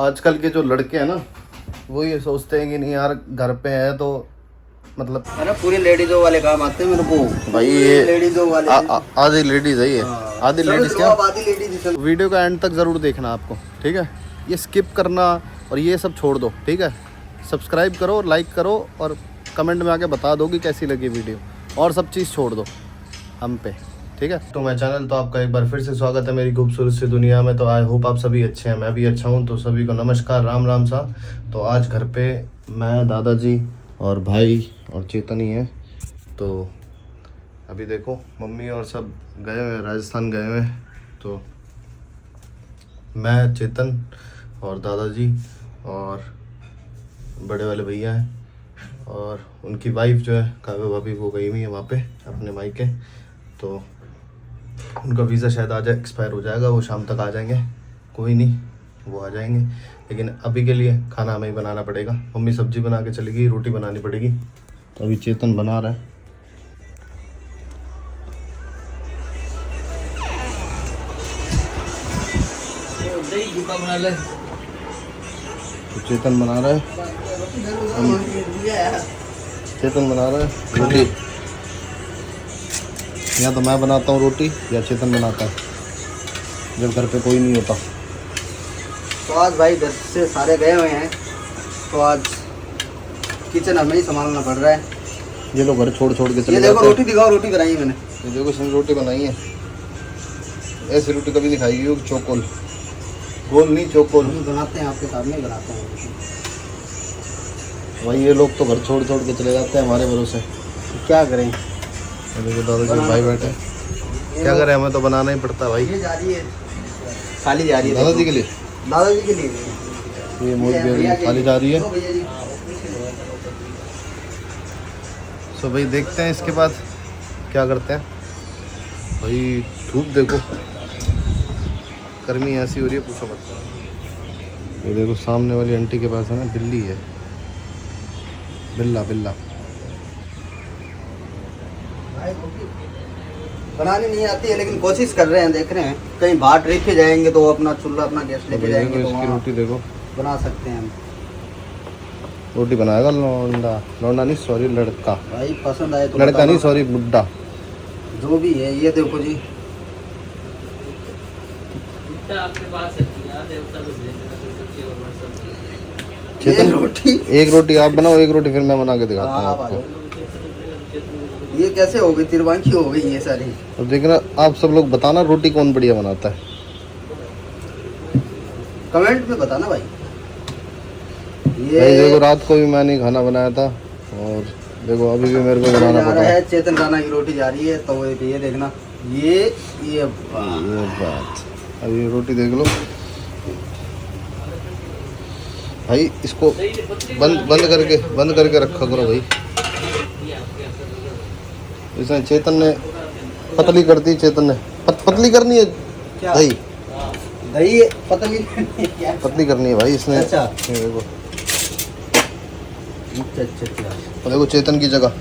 आजकल के जो लड़के हैं ना, वो ये सोचते हैं कि नहीं यार घर पे है तो मतलब अरे पूरी लेडीजों वाले काम आते हैं मेरे को भाई। ये लेडीजों वाले आधी लेडीज है ये, आधी लेडीज क्या। आधी लेडीज। वीडियो का एंड तक ज़रूर देखना आपको, ठीक है। ये स्किप करना और ये सब छोड़ दो, ठीक है। सब्सक्राइब करो, लाइक करो और कमेंट में आके बता दो कि कैसी लगी वीडियो, और सब चीज़ छोड़ दो हम पे, ठीक है। तो मैं चैनल तो आपका एक बार फिर से स्वागत है मेरी खूबसूरत सी दुनिया में। तो आई होप आप सभी अच्छे हैं, मैं भी अच्छा हूँ। तो सभी को नमस्कार, राम राम सा। तो आज घर पे मैं, दादाजी और भाई और चेतन ही है। तो अभी देखो मम्मी और सब गए हुए हैं, राजस्थान गए हुए हैं। तो मैं, चेतन और दादाजी और बड़े वाले भैया हैं और उनकी वाइफ जो है काव्या भाभी, वो गई हुई है वहाँ पे अपने मायके। तो उनका वीज़ा शायद आज एक्सपायर हो जाएगा, वो शाम तक आ जाएंगे। कोई नहीं, वो आ जाएंगे, लेकिन अभी के लिए खाना हमें ही बनाना पड़ेगा। मम्मी सब्जी बना के चली गई, रोटी बनानी पड़ेगी। तो अभी चेतन बना रहा है। तो चेतन बना रहा है, चेतन बना रहा है रोटी। या तो मैं बनाता हूँ रोटी या चेतन बनाता है, जब घर पे कोई नहीं होता। तो आज भाई घर से सारे गए हुए हैं, तो आज किचन हमें ही संभालना पड़ रहा है। ये लोग घर छोड़ छोड़ के चले ये जाते देखो हैं। रोटी दिखाओ, रोटी बनाई है मैंने। ये देखो इसने रोटी बनाई है, ऐसी रोटी कभी नहीं खाई होगी, चौकोल, गोल नहीं चौकोल। हम बनाते हैं, आपके सामने ही बनाते हैं भाई ये लोग तो घर छोड़ छोड़ के चले जाते हैं हमारे भरोसे। क्या करें। ये देखो दादाजी भाई बैठे, क्या करें, हमें तो बनाना ही पड़ता है भाई। ये जा रही है, खाली जा रही है दादाजी के लिए, दादाजी के लिए ये मोदी खाली जा रही है। सो भाई देखते हैं इसके बाद क्या करते हैं। भाई धूप देखो, गर्मी ऐसी हो रही है पूछो मत। ये देखो सामने वाली आंटी के पास है ना बिल्ली है, बिल्ला बिल्ला। बनानी नहीं आती है, लेकिन कोशिश कर रहे हैं, देख रहे हैं कहीं बाहर ट्रिप पे जाएंगे तो अपना चूल्हा अपना गैस तो लेके भाई जाएंगे देखो तो इसकी वहाँ रोटी देखो, बना सकते हैं हम। रोटी बनाएगा लौंडा, लौंडा नहीं सॉरी लड़का, भाई पसंद आए तो लड़का बताना। नहीं सॉरी बुड्ढा, जो भी है। ये देखो जी, चेतन रोटी, एक रोटी आप बनाओ, एक रोटी फिर मैं बना के दिखाता हूँ हाँ आपको। ये कैसे हो गई, तिरवांकी हो गई ये सारी। तो देखना आप सब लोग बताना रोटी कौन बढ़िया बनाता है, कमेंट में बताना भाई। भाई देखो रात को भी मैंने खाना बनाया था और देखो अभी भी मेरे को बनाना पड़ रहा है। चेतन राणा की रोटी जा रही है, तो ये देखना, ये बात। अब ये रोटी देख लो भाई, इसको बंद करके रखा करो भाई। इसने चेतन ने पतली कर दी, चेतन ने पतली करनी है दही, दही पतली क्या पतली करनी है भाई इसने। अच्छा ये देखो, अच्छा और देखो चेतन की जगह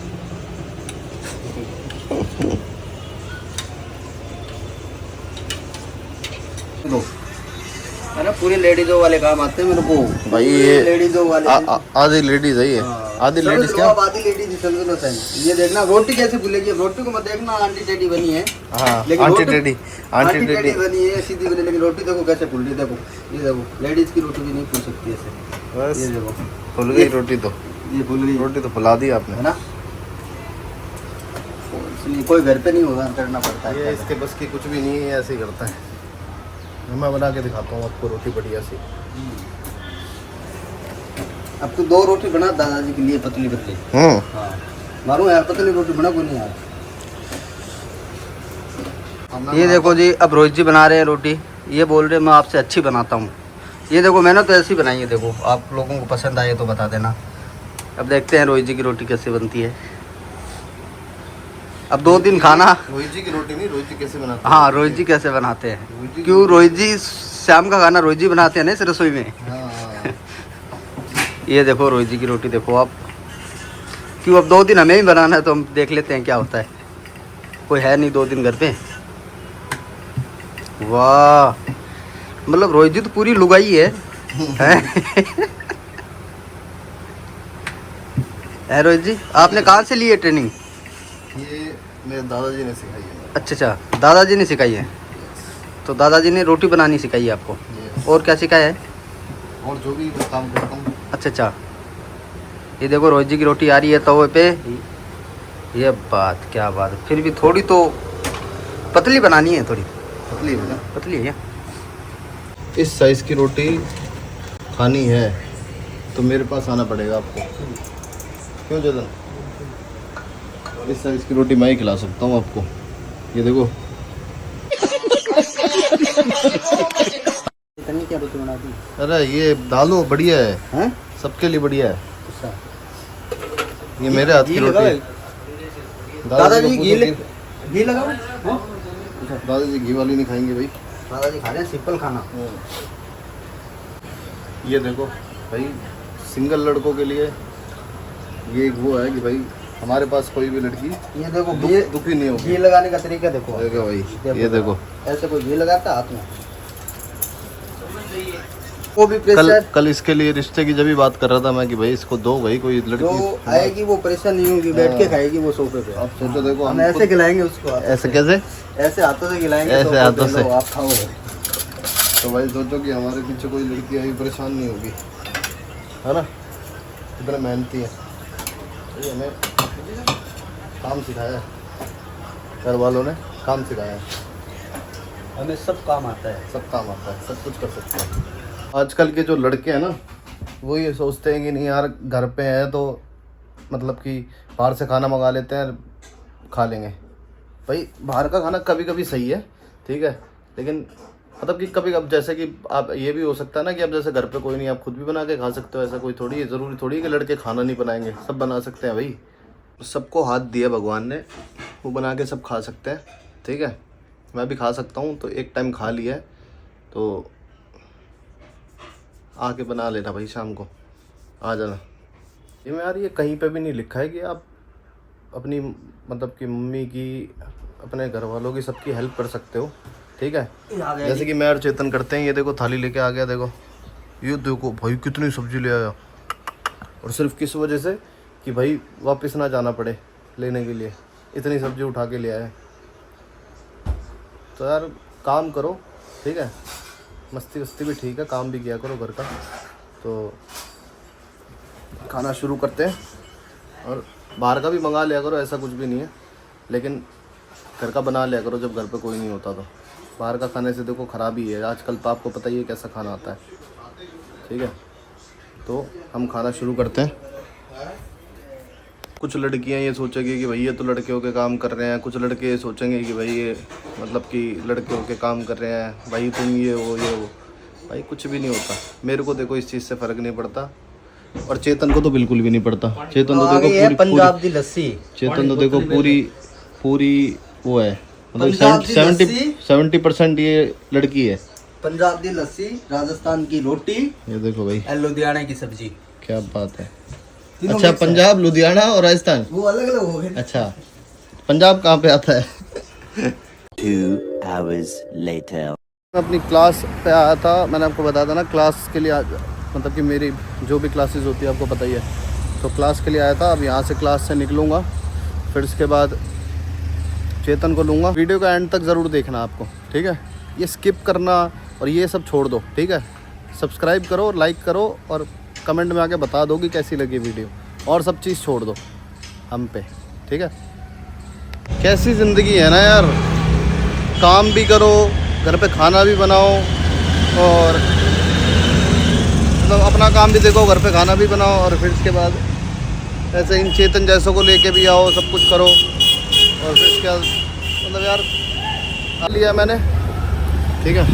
अरे पूरे लेडीजों वाले काम आते हैं मेरे को भाई। ये लेडीजों वाले आधी लेडीज है ये, आधी लेडीज क्या, आधी लेडीज समझ लो सही। ये देखना रोटी कैसे भूलेगी, रोटी को मत देखना आंटी टेडी बनी है। हाँ लेकिन आंटी रोटी- टेडी, आंटी टेडी बनी है सीधी बनी, लेकिन रोटी देखो कैसे फूल रही है। देखो ये देखो, लेडीज की रोटी भी नहीं फूल सकती ऐसे। बस ये देखो फुल गई रोटी, तो ये फूल गई रोटी तो फुला दी आपने, है ना। इसलिए कोई घर पे नहीं होगा, करना पड़ता ये है। इसके बस की कुछ भी नहीं है, ऐसे ही करता है। मैं बना के दिखाता हूँ आपको रोटी बढ़िया सी। अब तो 2 रोटी बना दादाजी के लिए, पतली पतली। हाँ मारो यार, पतली रोटी बना को नहीं यार। ये देखो जी, अब रोहित जी बना रहे हैं रोटी। ये बोल रहे हैं मैं आपसे अच्छी बनाता हूँ। ये देखो मैंने तो ऐसी बनाई है, देखो आप लोगों को पसंद आए तो बता देना। अब देखते हैं रोहित जी की रोटी कैसे बनती है। अब 2 दिन खाना। रोहित जी की रोटी नहीं, रोहित जी कैसे बनाते हैं? हाँ रोहित जी कैसे बनाते हैं, रोहित जी क्यों रोहित जी शाम का खाना रोहित जी बनाते हैं ना इस रसोई में। हाँ। ये देखो रोहित जी की रोटी देखो आप। क्यों अब 2 दिन हमें ही बनाना है, तो हम देख लेते हैं क्या होता है। कोई है नहीं 2 दिन घर पे। वाह, मतलब रोहित जी तो पूरी लुगाई है। है रोहित जी, आपने कहाँ से ली है ट्रेनिंग? ये मेरे दादाजी ने सिखाई है। अच्छा, दादाजी ने सिखाई है। तो दादाजी ने रोटी बनानी सिखाई है आपको, और क्या सिखाया है? और जो भी काम करता हूँ। अच्छा, ये देखो रोहित जी की रोटी आ रही है तवे पे। ये बात, क्या बात है। फिर भी थोड़ी तो पतली बनानी है, थोड़ी पतली है ना? पतली है क्या? इस साइज़ की रोटी खानी है तो मेरे पास आना पड़ेगा आपको। क्यों चेतन? इस साइज़ की रोटी मैं ही खिला सकता हूँ आपको। ये देखो। इतनी क्या रोटी बना दी? अरे ये दालो बढ़िया है, हैं? सबके लिए बढ़िया है। अच्छा, ये मेरे हाथ की रोटी है। दादाजी को घी पूछो घी लगाओ। दादाजी घी वाली नहीं खाएंगे भाई। दादाजी खा रहे हैं सिंपल खाना। ये देखो भाई, सिंगल लड़कों के लिए ये एक वो है कि भाई हमारे पास कोई भी लड़की ये देखो घी, दुखी नहीं होगी। घी लगाने का तरीका देखो। देखो भाई, ये देखो। ऐसे कोई घी लगाता हाथ में, वो भी कल प्रेशर कल इसके लिए रिश्ते की जब भी बात कर रहा था मैं कि भाई इसको दो भाई कोई जो लड़की आएगी वो प्रेशर नहीं होगी, बैठ के खाएगी वो सोफे पे। आप सोचो, देखो हम ऐसे खिलाएंगे उसको, ऐसे कैसे, ऐसे हाथों से खिलाएंगे, ऐसे सोफे हाथों पे से। लो, आप खाओ। तो भाई सोचो कि हमारे पीछे कोई लड़की आई परेशान नहीं होगी, है ना? इतना मेहनती है। तो हमें काम सिखाया है, घर वालों ने काम सिखाया है। हमें सब काम आता है, सब काम आता है, सब कुछ कर सकते हैं। आजकल के जो लड़के हैं ना, वो ये सोचते हैं कि नहीं यार घर पे है तो मतलब कि बाहर से खाना मंगा लेते हैं, खा लेंगे। भाई बाहर का खाना कभी कभी सही है, ठीक है, लेकिन मतलब कि कभी कभी जैसे कि आप ये भी हो सकता है ना कि आप जैसे घर पे कोई नहीं, आप खुद भी बना के खा सकते हो। ऐसा कोई थोड़ी है, ज़रूरी थोड़ी है कि लड़के खाना नहीं बनाएंगे, सब बना सकते हैं भाई। सबको हाथ दिया भगवान ने, वो बना के सब खा सकते हैं, ठीक है। मैं भी खा सकता हूँ, तो एक टाइम खा लिया है तो आके बना लेना भाई, शाम को आ जाना। ये यार ये कहीं पे भी नहीं लिखा है कि आप अपनी मतलब कि मम्मी की, अपने घर वालों की, सबकी हेल्प कर सकते हो, ठीक है। जैसे कि मैं और चेतन करते हैं। ये देखो थाली लेके आ गया, देखो ये देखो भाई कितनी सब्जी ले आया, और सिर्फ किस वजह से कि भाई वापस ना जाना पड़े लेने के लिए, इतनी सब्जी उठा के ले आया। तो यार काम करो, ठीक है, मस्ती वस्ती भी ठीक है, काम भी किया करो घर का। तो खाना शुरू करते हैं, और बाहर का भी मंगा लिया करो, ऐसा कुछ भी नहीं है, लेकिन घर का बना लिया करो जब घर पे कोई नहीं होता। तो बाहर का खाने से देखो ख़राबी है, आजकल तो आपको पता ही है कैसा खाना आता है, ठीक है। तो हम खाना शुरू करते हैं। कुछ लड़कियां ये सोचेंगी कि भाई ये तो लड़के होके काम कर रहे हैं, कुछ लड़के ये सोचेंगे कि भाई ये मतलब कि लड़के होके काम कर रहे हैं, भाई तुम ये हो। भाई कुछ भी नहीं होता। मेरे को देखो इस चीज़ से फ़र्क नहीं पड़ता, और चेतन को तो बिल्कुल भी नहीं पड़ता। चेतन तो देखो पंजाब दी लस्सी, चेतन तो देखो पूरी वो है, मतलब 70% ये लड़की है। पंजाब दी लस्सी, राजस्थान की रोटी, ये देखो भाई, लुधियाना की सब्जी। क्या बात है। अच्छा, पंजाब, लुधियाना और राजस्थान वो अलग अलग हो गए। अच्छा, पंजाब कहाँ पे आता है? 2 hours later. मैं अपनी क्लास पे आया था, मैंने आपको बताया था ना क्लास के लिए मतलब कि मेरी जो भी क्लासेस होती है आपको पता ही है, तो क्लास के लिए आया था। अब यहाँ से क्लास से निकलूँगा, फिर इसके बाद चेतन को लूँगा। वीडियो का एंड तक ज़रूर देखना आपको, ठीक है। ये स्किप करना और ये सब छोड़ दो, ठीक है। सब्सक्राइब करो, लाइक करो, और कमेंट में आके बता दो कि कैसी लगी वीडियो, और सब चीज़ छोड़ दो हम पे, ठीक है। कैसी ज़िंदगी है ना यार, काम भी करो, घर पे खाना भी बनाओ, और मतलब अपना काम भी देखो, घर पे खाना भी बनाओ, और फिर इसके बाद ऐसे इन चेतन जैसों को लेके भी आओ, सब कुछ करो, और फिर इसके बाद मतलब यार लिया मैंने, ठीक है।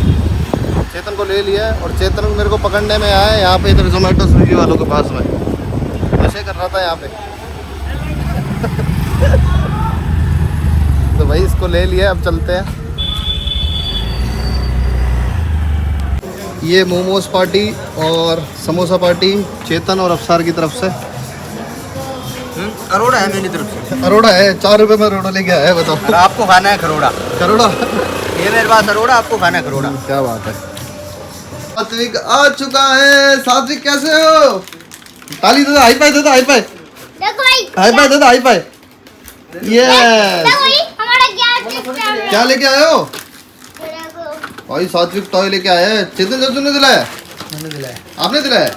चेतन को ले लिया है, और चेतन मेरे को पकड़ने में आया है यहाँ पे, इधर जोमेटो स्विगी वालों के पास में नशे कर रहा था यहाँ पे। तो भाई इसको ले लिया, अब चलते हैं। ये मोमोज पार्टी और समोसा पार्टी चेतन और अफसार की तरफ से। करोड़ा है मेरी तरफ से। अरोड़ा है, 4 रुपये में अरोड़ा लेके आया है, बताओ। आपको खाना है करोड़ा? करोड़ा ये मेरे पास अरोड़ा, आपको खाना है करोड़ा। क्या बात है। सात्विक आ चुका है। सात्विक कैसे हो? ताली दे दो, हाई फाई दे दो, हाई फाई, देखो भाई, हाई फाई दे दो, हाई फाई। यस। देखो भाई, हमारा क्या क्या लेके आए हो देखो, भाई? सात्विक टॉय लेके आए हैं। चेतन चाचू ने दिलाया? मैंने दिलाया। आपने दिलाया?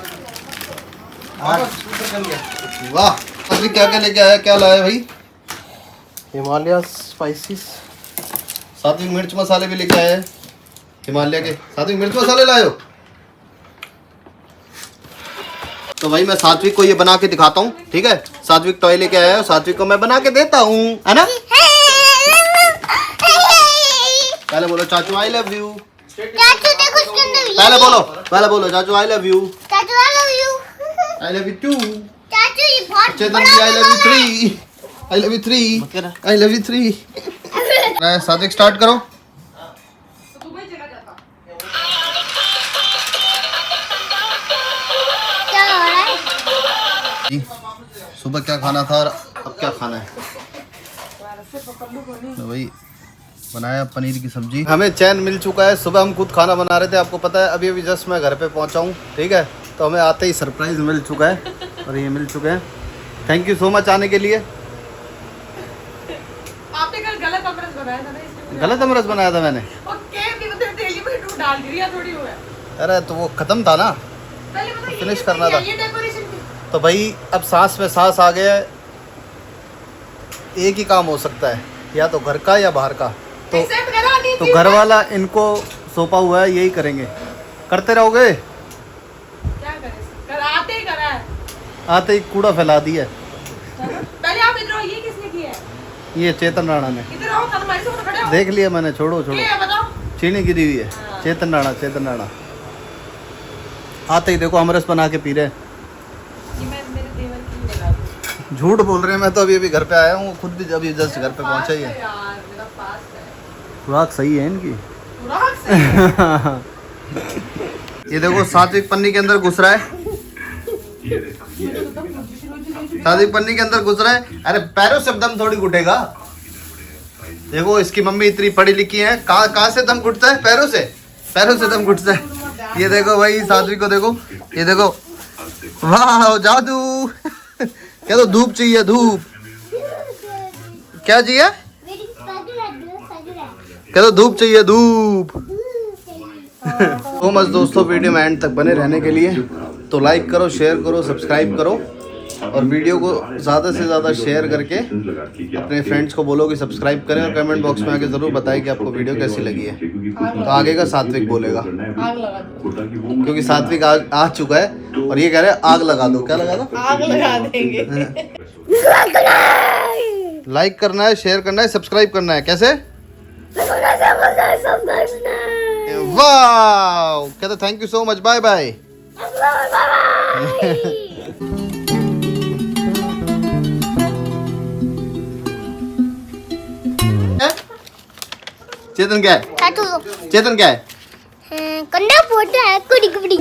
वाह। सात्विक क्या क्या लेके आया? क्या लाया भाई? हिमालय स्पाइसेस। सात्विक मिर्च मसाले भी लेके आए हैं हिमालय के। सात्विक मिर्च मसाले लाए हो? तो भाई मैं सात्विक को ये बना के दिखाता हूँ, ठीक है? सात्विक टॉय लेके आया है, सात्विक को मैं बना के देता हूँ, है ना? पहले बोलो चाचू आई लव यू। चाचू देखो उसके अंदर पहले बोलो चाचू आई लव यू। चाचू I love you. I love you too. चाचू ये बहुत चेतन बड़ा भी I love you 3। I love you 3। I love you 3। Satvik start करो। क्या हो रहा है? जी, सुबह क्या खाना था और अब क्या खाना है? तो भाई बनाया पनीर की सब्जी। हमें चैन मिल चुका है। सुबह हम खुद खाना बना रहे थे, आपको पता है। अभी जस्ट मैं घर पे पहुंचा हूँ, ठीक है? तो हमें आते ही सरप्राइज मिल चुका है और ये मिल चुके हैं। थैंक यू सो मच आने के लिए। आपने कल गलत अमरस बनाया था ना, इसलिए गलत अमरस बनाया था मैंने? और केक भी मतलब तेली में टूट डाल दिया, थोड़ी हुआ है। अरे तो वो खत्म था ना, पहले मतलब ये फिनिश करना था। ये डेकोरेशन थी। तो भाई अब सांस में सांस आ गया है। एक ही काम हो सकता है, या तो घर का या बाहर का। तो एक्सेप्ट करा दी तो थी। घर वाला इनको सौंपा हुआ है, यही करेंगे। करते रहोगे? क्या करें, कर आते ही करा है। आते ही कूड़ा फैला दिया है। पहले आप इधर आओ, ये किसने किया है? ये चेतन राणा ने। इधर आओ, तब हमारे से खड़े हो। देख लिया मैंने, छोड़ो छोड़ो। क्या है बताओ? चीनी गिरी हुई है। चेतन राणा, चेतन राणा आते ही देखो अमरस बना के पी रहे हैं। ये मैं मेरे देवर की लगा दूं। झूठ बोल रहे हैं। मैं तो अभी घर पे आया हूँ, खुद भी अभी जस्ट घर पे पहुंचा ही है। यार मेरा फास्ट है। खुराक सही है इनकी। खुराक से ये देखो सात्विक पन्नी के अंदर घुस रहा है। सात्विक पन्नी के अंदर घुस रहा है। अरे पैरों से दम थोड़ी घुटेगा। देखो इसकी मम्मी इतनी पढ़ी लिखी है, कहाँ से दम घुटता है? पैरों से। पैरों से दम घुटता है। ये देखो भाई सात्विक को देखो, ये देखो, वाह जादू। क्या तो धूप चाहिए, धूप। क्या चाहिए? क्या तो धूप चाहिए, धूप। तो मच दोस्तों, वीडियो में एंड तक बने रहने के लिए तो लाइक करो, शेयर करो, सब्सक्राइब करो और वीडियो को ज़्यादा से ज़्यादा शेयर करके अपने फ्रेंड्स को बोलो कि सब्सक्राइब करें और कमेंट बॉक्स में आके ज़रूर बताएं कि आपको वीडियो कैसी लगी है। तो आगे का सात्विक बोलेगा, आग लगा दो। क्योंकि सात्विक आ चुका है और ये कह रहे हैं आग लगा दो। क्या लगा दो? आग लगा देंगे। लाइक करना है, शेयर करना है, सब्सक्राइब करना है। कैसे? वाह, कहते thank you so much, bye bye. Chetan क्या है? चाचू चेतन क्या है? कंडा फोटा है, कुड़ी कुड़ी।